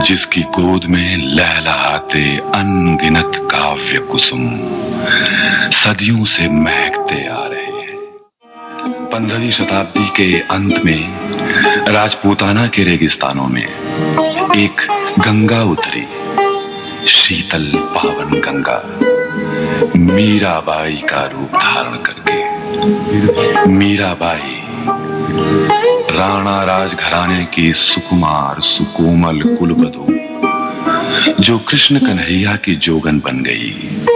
जिसकी गोद में लहलहाते अनगिनत काव्य कुसुम सदियों से महकते आ रहे हैं। 15वीं शताब्दी के अंत में राजपूताना के रेगिस्तानों में एक गंगा उतरी, शीतल पावन गंगा, मीराबाई का रूप धारण करके। मीराबाई राणा राजघराने की सुकुमार सुकोमल कुलवधू, जो कृष्ण कन्हैया की जोगन बन गई।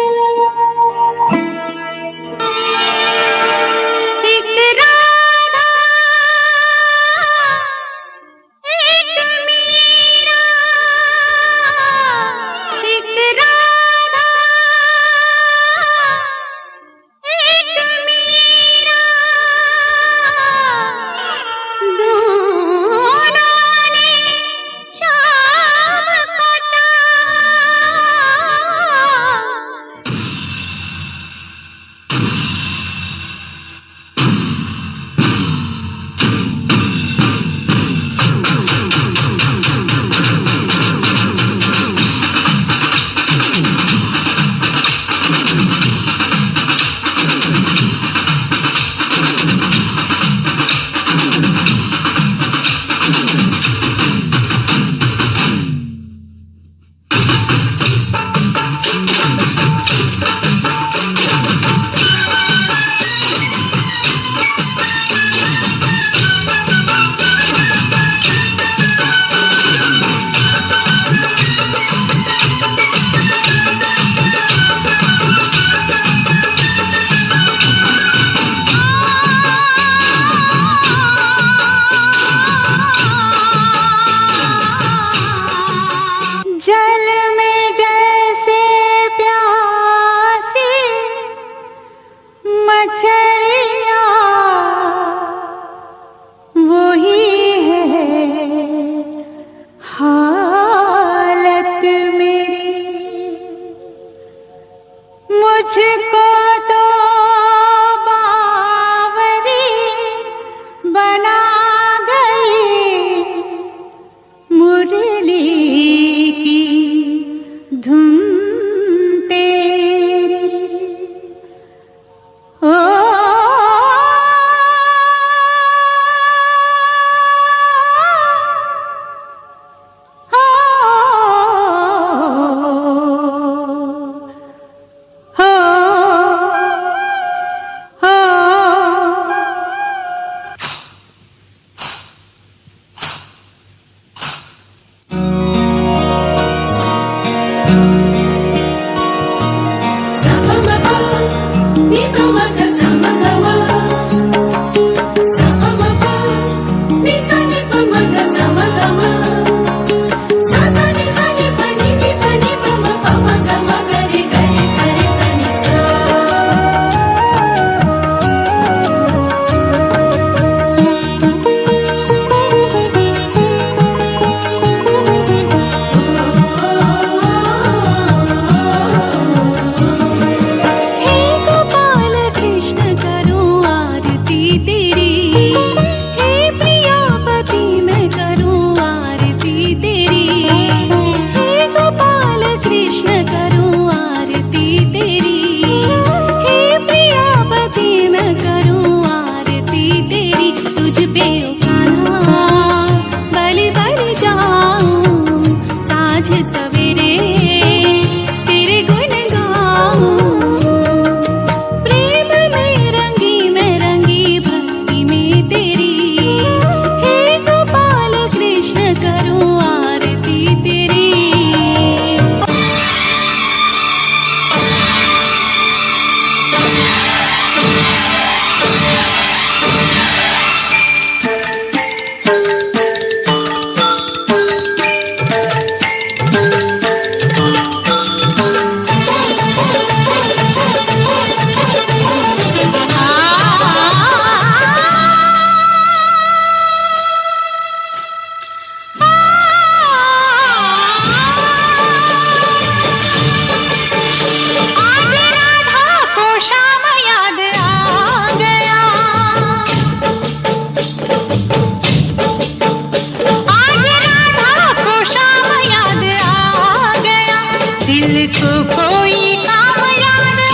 दिल को कोई काम याद आ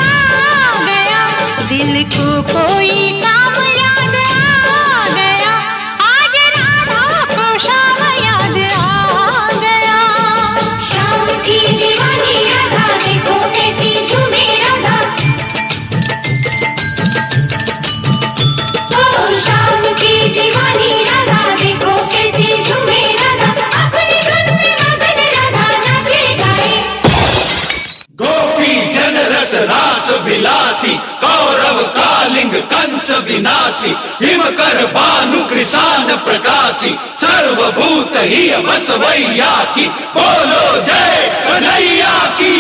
गया, दिल को कोई काम याद आ गया, आज राधा को शाम याद आ गया। शाम की दीवानी राधा, देखो कैसी झूमे राधा। ओ शाम की दीवानी राधा, देखो कैसी झूमे राधा, अपनी धुन में मगन राधा नाचे गाए। गोपी जन रस रास विलासी, कौरव कालिंग कंस विनाशी, हिमकर भानु कृषाण प्रकाशी, सर्वभूत ही बसवैया की, बोलो जय कन्हैया की।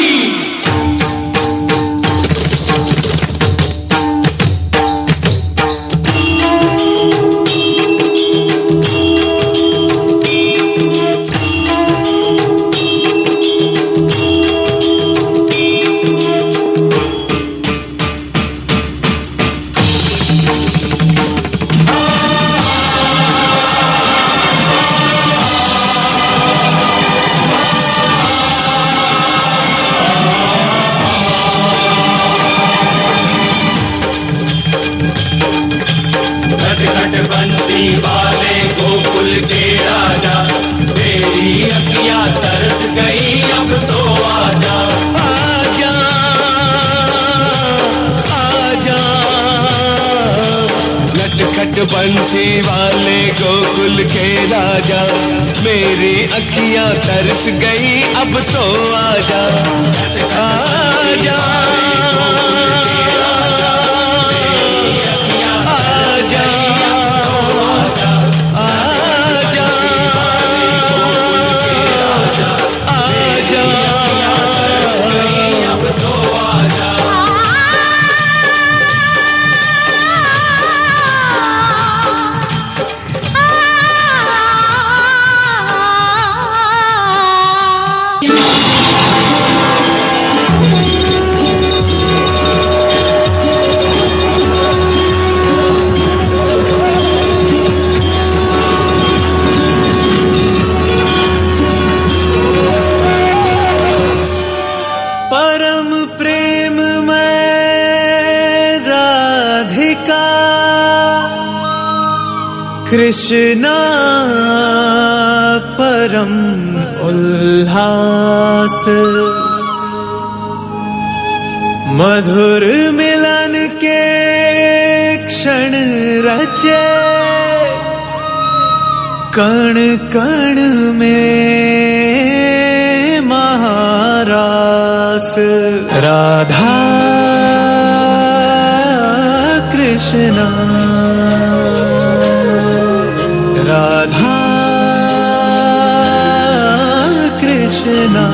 बंसी वाले गोकुल के राजा, मेरी अखियां तरस गई, अब तो आजा आजा आजा। नटखट बंसी वाले गोकुल के राजा, मेरी अखियां तरस गई, अब तो आजा आजा कृष्णा परम उल्लास, मधुर मिलन के क्षण रचे, कण कण में महारास। राधा कृष्णा राधा कृष्णा।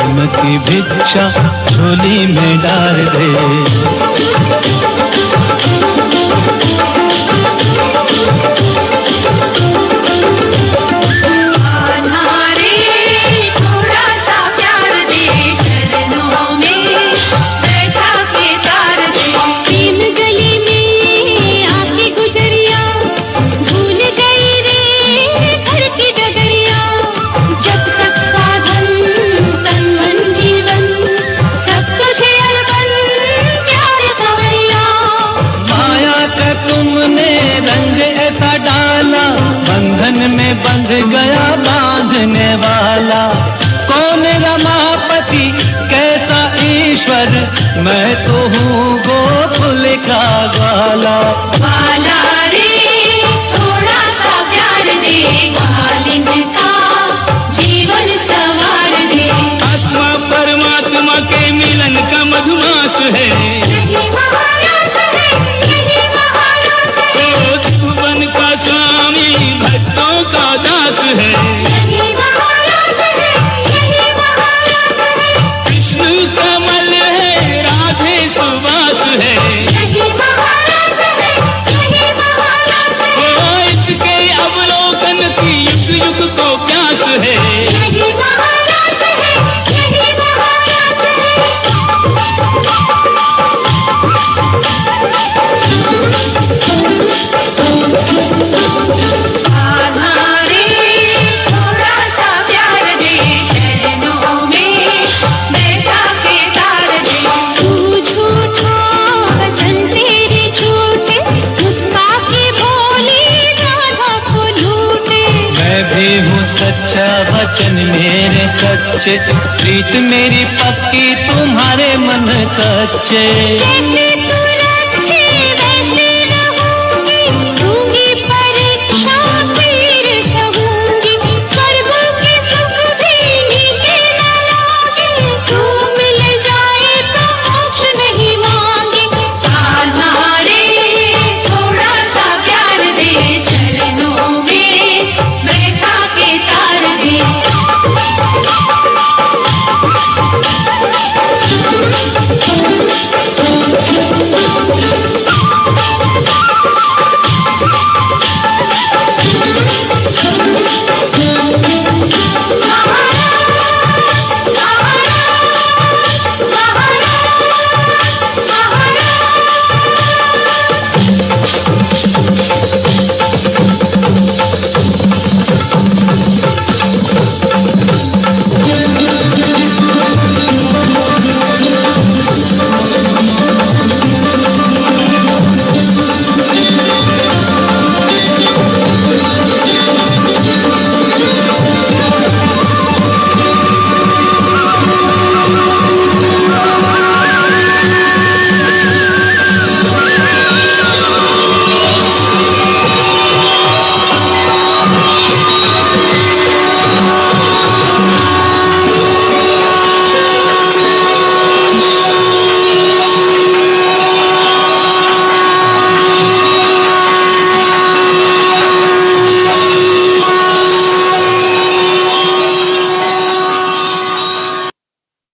प्रेम की भिक्षा झोली में डाल दे। बंध गया बांधने वाला, कौन रमापति कैसा ईश्वर, मैं तो हूँ गोकुल का ग्वाला। ग्वाला रे थोड़ा सा प्यार दे, ग्वालिन का जीवन संवार दे। आत्मा परमात्मा के मिलन का मधुमास है, यही महाराज है, यही महाराज है। ओ त्रिभुवन का स्वामी भक्तों का दास है, यही महाराज है, यही महाराज है। कृष्ण कमल है, राधे सुवास है, यही महाराज है, यही महाराज है। ओ इसके अवलोकन की युग युग को प्यास है। यही महाराज है, यही महाराज थोड़ा सा प्यार दे, चरणों में बैठा के तार दे। तू झूठा वचन तेरे झूठे, मुस्का के भोली राधा को लूटे। मैं भी हूँ सच्चा वचन मेरे सच्चे, प्रीत मेरी पक्की तुम्हारे मन कच्चे। जैसे